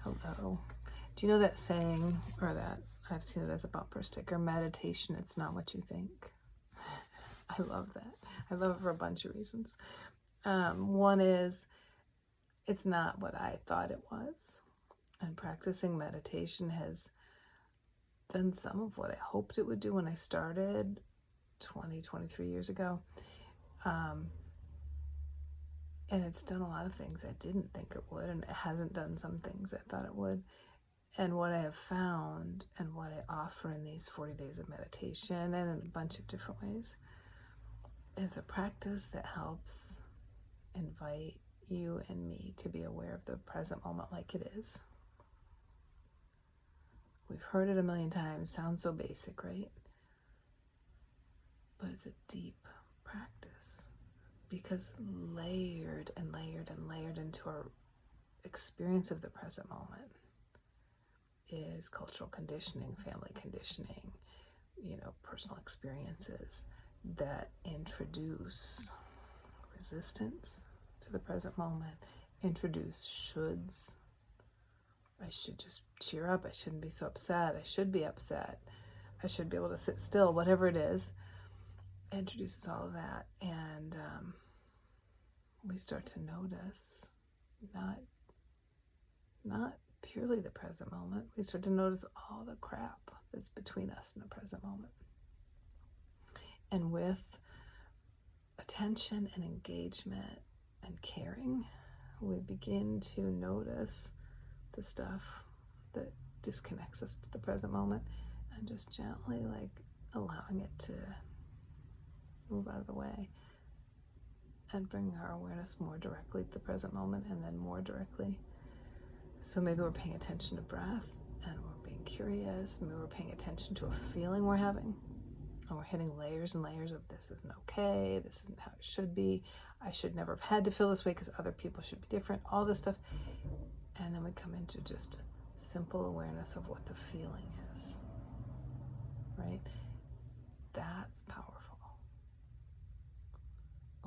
Hello. Do you know that saying, or that I've seen it as a bumper sticker, meditation, it's not what you think? I love that. I love it for a bunch of reasons. One is, it's not what I thought it was. And practicing meditation has done some of what I hoped it would do when I started 23 years ago. And it's done a lot of things I didn't think it would, and it hasn't done some things I thought it would. And what I have found and what I offer in these 40 days of meditation and in a bunch of different ways is a practice that helps invite you and me to be aware of the present moment like it is. We've heard it a million times, sounds so basic, right? But it's a deep practice because layered and layered and layered into our experience of the present moment is cultural conditioning, family conditioning, personal experiences that introduce resistance to the present moment, introduce shoulds. I should just cheer up. I shouldn't be so upset. I should be upset. I should be able to sit still, whatever it is. Introduces all of that, and we start to notice not purely the present moment. We start to notice all the crap that's between us and the present moment. And with attention and engagement and caring, we begin to notice the stuff that disconnects us to the present moment and just gently allowing it to move out of the way and bring our awareness more directly to the present moment, and then more directly. So maybe we're paying attention to breath and we're being curious. Maybe we're paying attention to a feeling we're having, and we're hitting layers and layers of this isn't okay, this isn't how it should be, I should never have had to feel this way because other people should be different, all this stuff. And then we come into just simple awareness of what the feeling is, right? That's powerful.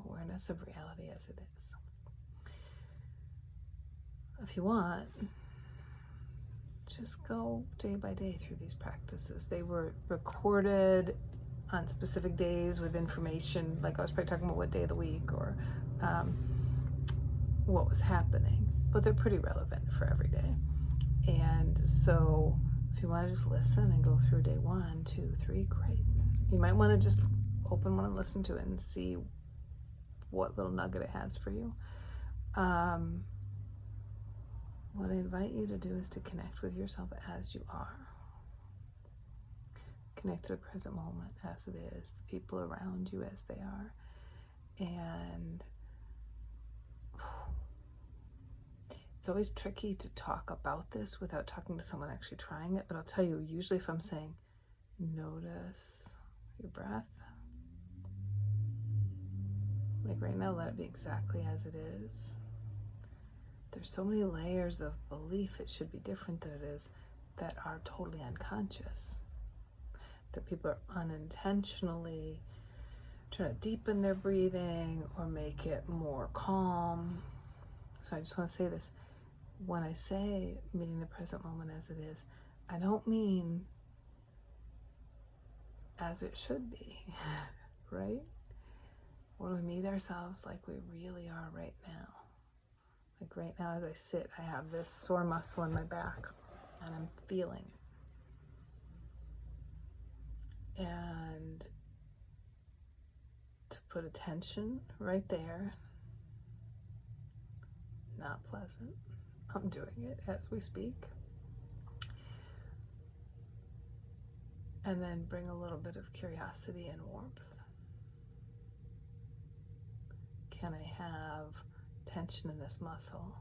Awareness of reality as it is. If you want, just go day by day through these practices. They were recorded on specific days with information, like I was probably talking about what day of the week or what was happening, but they're pretty relevant for every day. And so if you want to just listen and go through day 1, 2, 3, great. You might want to just open one and listen to it and see what little nugget it has for you. What I invite you to do is to connect with yourself as you are. Connect to the present moment as it is, the people around you as they are. And it's always tricky to talk about this without talking to someone actually trying it, but I'll tell you, usually if I'm saying, notice your breath, like right now, let it be exactly as it is. There's so many layers of belief it should be different than it is that are totally unconscious, that people are unintentionally trying to deepen their breathing or make it more calm. So I just want to say this. When I say meeting the present moment as it is, I don't mean as it should be, right? When we meet ourselves like we really are right now. Like right now as I sit, I have this sore muscle in my back and I'm feeling it. And to put attention right there, not pleasant. I'm doing it as we speak. And then bring a little bit of curiosity and warmth. Can I have tension in this muscle?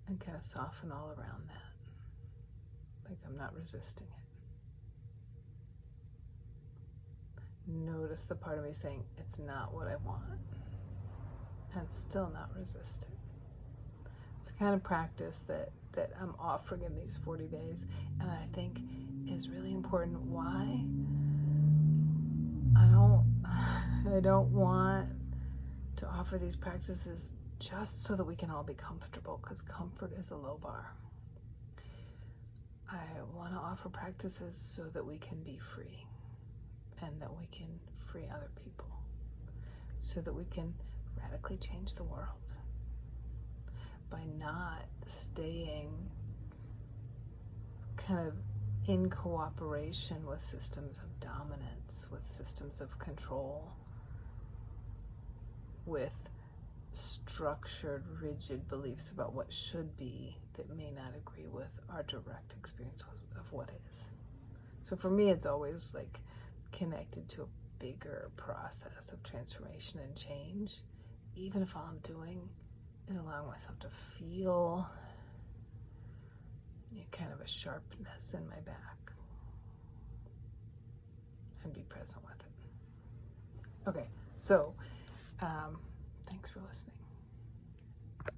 And kind of soften all around that. Like I'm not resisting it. Notice the part of me saying, it's not what I want. And still not resist it. It's the kind of practice that I'm offering in these 40 days, and I think is really important. Why? I don't want to offer these practices just so that we can all be comfortable, because comfort is a low bar. I want to offer practices so that we can be free, and that we can free other people, so that we can radically change the world by not staying kind of in cooperation with systems of dominance, with systems of control, with structured, rigid beliefs about what should be that may not agree with our direct experience of what is. So for me, it's always like connected to a bigger process of transformation and change, even if all I'm doing is allowing myself to feel kind of a sharpness in my back and be present with it. Okay, so thanks for listening.